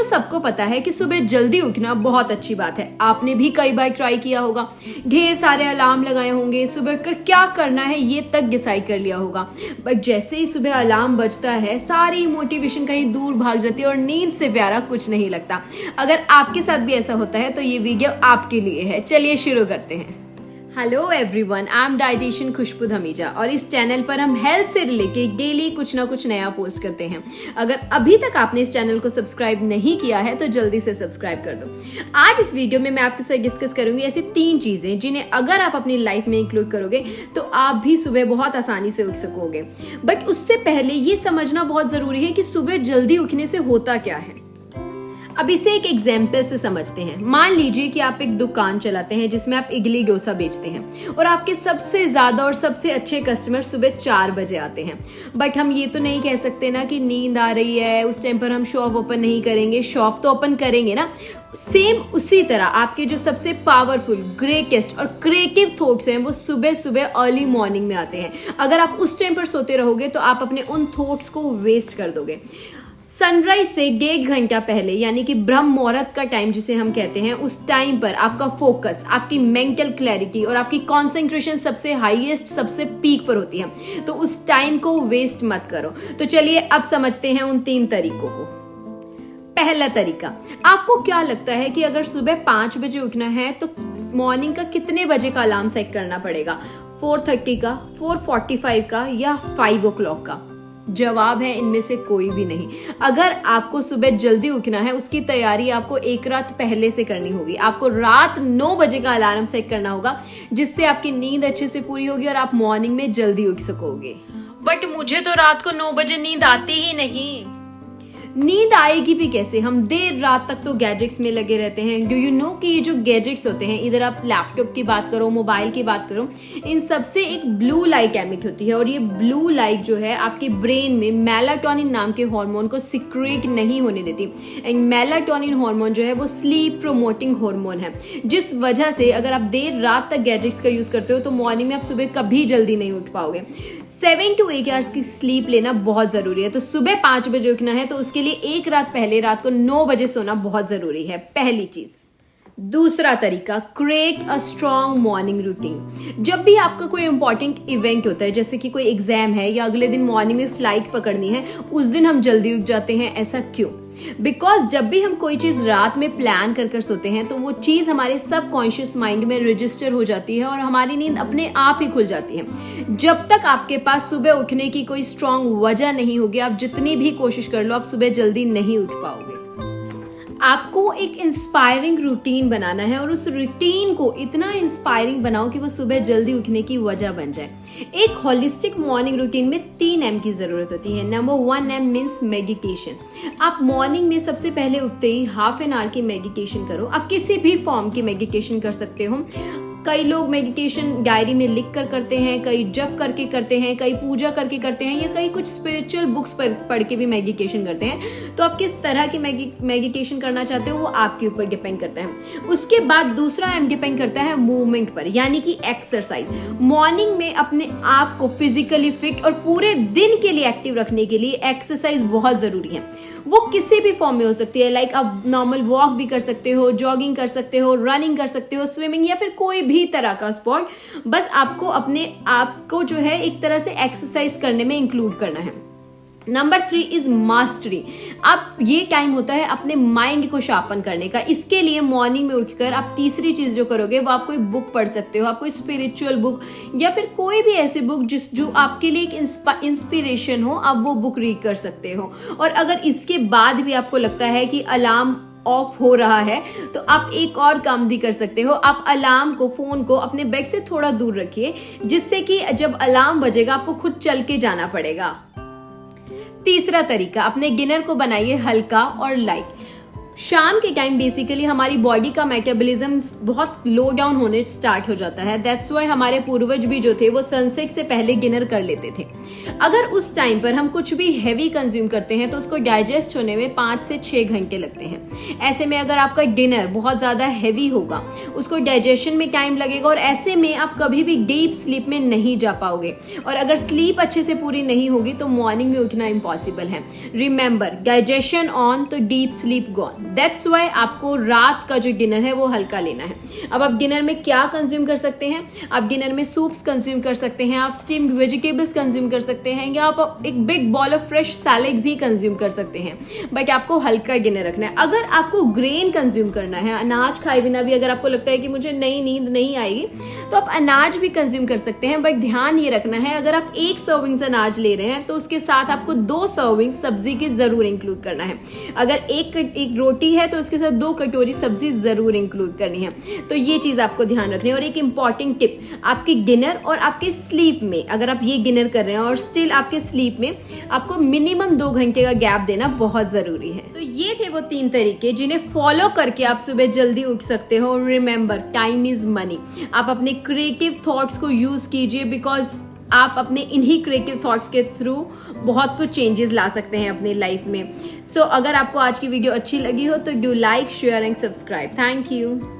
सबको पता है कि सुबह जल्दी उठना बहुत अच्छी बात है। आपने भी कई बार ट्राई किया होगा, ढेर सारे अलार्म लगाए होंगे, सुबह कर क्या करना है ये तक डिसाइड कर लिया होगा, बट जैसे ही सुबह अलार्म बजता है सारी मोटिवेशन कहीं दूर भाग जाती है और नींद से प्यारा कुछ नहीं लगता। अगर आपके साथ भी ऐसा होता है तो ये वीडियो आपके लिए है। चलिए शुरू करते हैं। Hello everyone, I am dietitian Khushboo Dhamija और इस चैनल पर हम हेल्थ से रिलेटेड डेली कुछ ना कुछ नया पोस्ट करते हैं। अगर अभी तक आपने इस चैनल को सब्सक्राइब नहीं किया है तो जल्दी से सब्सक्राइब कर दो। आज इस वीडियो में मैं आपके साथ डिस्कस करूंगी ऐसी 3 चीजें जिन्हें अगर आप अपनी लाइफ में इंक्लूड करोगे तो आप भी सुबह बहुत आसानी से उठ सकोगे। बट उससे पहले ये समझना बहुत जरूरी है कि सुबह जल्दी उठने से होता क्या है। अब इसे एक एग्जाम्पल से समझते हैं। मान लीजिए कि आप एक दुकान चलाते हैं जिसमें आप इडली डोसा बेचते हैं और आपके सबसे ज्यादा और सबसे अच्छे कस्टमर सुबह 4 बजे आते हैं। बट हम ये तो नहीं कह सकते ना कि नींद आ रही है उस टाइम पर हम शॉप ओपन नहीं करेंगे, शॉप तो ओपन करेंगे ना। सेम उसी तरह आपके जो सबसे पावरफुल, ग्रेटेस्ट और क्रिएटिव थॉट्स हैं वो सुबह सुबह अर्ली मॉर्निंग में आते हैं। अगर आप उस टाइम पर सोते रहोगे तो आप अपने उन थॉट्स को वेस्ट कर दोगे। सनराइज से 1.5 घंटा पहले यानी कि ब्रह्म मुहूर्त का टाइम जिसे हम कहते हैं, उस टाइम पर आपका फोकस, आपकी मेंटल क्लैरिटी और आपकी कंसंट्रेशन सबसे हाईएस्ट, सबसे पीक पर होती है। तो उस टाइम को वेस्ट मत करो। तो चलिए अब समझते हैं उन 3 तरीकों को। पहला तरीका, आपको क्या लगता है कि अगर सुबह 5 बजे उठना है तो मॉर्निंग का कितने बजे का अलार्म सेट करना पड़ेगा? 4:30 का, 4:45 का या 5 o'clock का? जवाब है इनमें से कोई भी नहीं। अगर आपको सुबह जल्दी उठना है उसकी तैयारी आपको एक रात पहले से करनी होगी। आपको रात 9 बजे का अलार्म सेट करना होगा जिससे आपकी नींद अच्छे से पूरी होगी और आप मॉर्निंग में जल्दी उठ सकोगे। बट मुझे तो रात को 9 बजे नींद आती ही नहीं। नींद आएगी भी कैसे? हम देर रात तक तो गैजेट्स में लगे रहते हैं। डू यू नो कि ये जो गैजेट्स होते हैं, इधर आप लैपटॉप की बात करो, मोबाइल की बात करो, इन सबसे एक ब्लू लाइट एमिट होती है और ये ब्लू लाइट जो है आपके ब्रेन में मेलाटोनिन नाम के हार्मोन को सिक्रेट नहीं होने देती। एंड मेलाटोनिन हार्मोन जो है वो स्लीप प्रोमोटिंग हार्मोन है, जिस वजह से अगर आप देर रात तक गैजेट्स का यूज करते हो तो मॉर्निंग में आप सुबह कभी जल्दी नहीं उठ पाओगे। 7 to 8 आवर्स की स्लीप लेना बहुत जरूरी है। तो सुबह 5 बजे उठना है तो उसके लिए एक रात पहले रात को 9 बजे सोना बहुत जरूरी है। पहली चीज। दूसरा तरीका, create a strong morning routine. जब भी आपका कोई इंपॉर्टेंट इवेंट होता है, जैसे कि कोई एग्जाम है या अगले दिन मॉर्निंग में फ्लाइट पकड़नी है, उस दिन हम जल्दी उठ जाते हैं। ऐसा क्यों? बिकॉज जब भी हम कोई चीज रात में प्लान कर सोते हैं तो वो चीज हमारे सबकॉन्शियस माइंड में रजिस्टर हो जाती है और हमारी नींद अपने आप ही खुल जाती है। जब तक आपके पास सुबह उठने की कोई स्ट्रॉन्ग वजह नहीं होगी, आप जितनी भी कोशिश कर लो, आप सुबह जल्दी नहीं उठ पाओगे। आपको एक इंस्पायरिंग रूटीन बनाना है और उस रूटीन को इतना इंस्पायरिंग बनाओ कि वो सुबह जल्दी उठने की वजह बन जाए। एक होलिस्टिक मॉर्निंग रूटीन में 3 M की जरूरत होती है। Number 1 M means meditation. आप मॉर्निंग में सबसे पहले उठते ही हाफ एन आवर की मेडिटेशन करो। आप किसी भी फॉर्म की मेडिटेशन कर सकते हो। कई लोग मेडिटेशन डायरी में लिख कर करते हैं, कई जप करके करते हैं, कई पूजा करके करते हैं या कई कुछ स्पिरिचुअल बुक्स पढ़ के भी मेडिटेशन करते हैं। तो आप किस तरह की मेडिटेशन करना चाहते हो वो आपके ऊपर डिपेंड करता है। उसके बाद दूसरा M डिपेंड करता है मूवमेंट पर, यानी कि एक्सरसाइज। मॉर्निंग में अपने आप को फिजिकली फिट और पूरे दिन के लिए एक्टिव रखने के लिए एक्सरसाइज बहुत जरूरी है। वो किसी भी फॉर्म में हो सकती है। लाइक आप नॉर्मल वॉक भी कर सकते हो, जॉगिंग कर सकते हो, रनिंग कर सकते हो, स्विमिंग या फिर कोई भी तरह का स्पोर्ट। बस आपको अपने आप को जो है एक तरह से एक्सरसाइज करने में इंक्लूड करना है। Number 3 is mastery. आप ये टाइम होता है अपने माइंड को शार्पन करने का। इसके लिए मॉर्निंग में उठकर आप तीसरी चीज जो करोगे वो आप कोई बुक पढ़ सकते हो। आप कोई स्पिरिचुअल बुक या फिर कोई भी ऐसी बुक जो आपके लिए एक इंस्पिरेशन हो, आप वो बुक रीड कर सकते हो। और अगर इसके बाद भी आपको लगता है कि अलार्म ऑफ हो रहा है तो आप एक और काम भी कर सकते हो। आप अलार्म को, फोन को अपने बेड से थोड़ा दूर रखिए, जिससे कि जब अलार्म बजेगा आपको खुद चल के जाना पड़ेगा। तीसरा तरीका, अपने डिनर को बनाइए हल्का और लाइट। शाम के टाइम बेसिकली हमारी बॉडी का मेटाबॉलिज्म बहुत लो डाउन होने स्टार्ट हो जाता है। दैट्स व्हाई हमारे पूर्वज भी जो थे वो सनसेट से पहले डिनर कर लेते थे। अगर उस टाइम पर हम कुछ भी हैवी कंज्यूम करते हैं तो उसको डाइजेस्ट होने में 5 से 6 घंटे लगते हैं। ऐसे में अगर आपका डिनर बहुत ज्यादा हैवी होगा, उसको डाइजेशन में टाइम लगेगा और ऐसे में आप कभी भी डीप स्लीप में नहीं जा पाओगे, और अगर स्लीप अच्छे से पूरी नहीं होगी तो मॉर्निंग में उठना इम्पॉसिबल है। रिमेंबर, डाइजेशन ऑन तो deep sleep gone. That's why आपको रात का जो डिनर है वो हल्का लेना है। अब आप डिनर में क्या कंज्यूम कर सकते हैं? आप डिनर में सूप्स कंज्यूम कर सकते हैं, आप स्टीम्ड वेजिटेबल्स कंज्यूम कर सकते हैं, या आप एक big ball of fresh salad भी कंज्यूम कर सकते हैं। बट आपको हल्का डिनर रखना है। अगर आपको ग्रेन कंज्यूम करना है, अनाज खाए बिना भी अगर आपको लगता है कि मुझे नई नींद नहीं आएगी, तो आप अनाज भी कंज्यूम कर सकते हैं। बट ध्यान ये रखना है, अगर आप 1 सर्विंग अनाज ले रहे हैं तो उसके साथ आपको 2 सर्विंग सब्जी की जरूर इंक्लूड करना है। अगर एक रोटी है तो उसके साथ 2 कटोरी सब्जी जरूर इंक्लूड करनी है। तो ये चीज आपको ध्यान रखनी है। और एक इंपॉर्टेंट टिप, आपकी डिनर और आपके स्लीप में, अगर आप ये डिनर कर रहे हैं और स्टिल आपके स्लीप में आपको मिनिमम 2 घंटे का गैप देना बहुत जरूरी है। तो ये थे वो 3 तरीके जिन्हें फॉलो करके आप सुबह जल्दी उठ सकते हो। Remember, time is money. आप अपने क्रिएटिव थॉट्स को यूज कीजिए, बिकॉज आप अपने इन्हीं क्रिएटिव थॉट्स के थ्रू बहुत कुछ चेंजेस ला सकते हैं अपने लाइफ में। सो अगर आपको आज की वीडियो अच्छी लगी हो तो do like, share and subscribe. Thank you.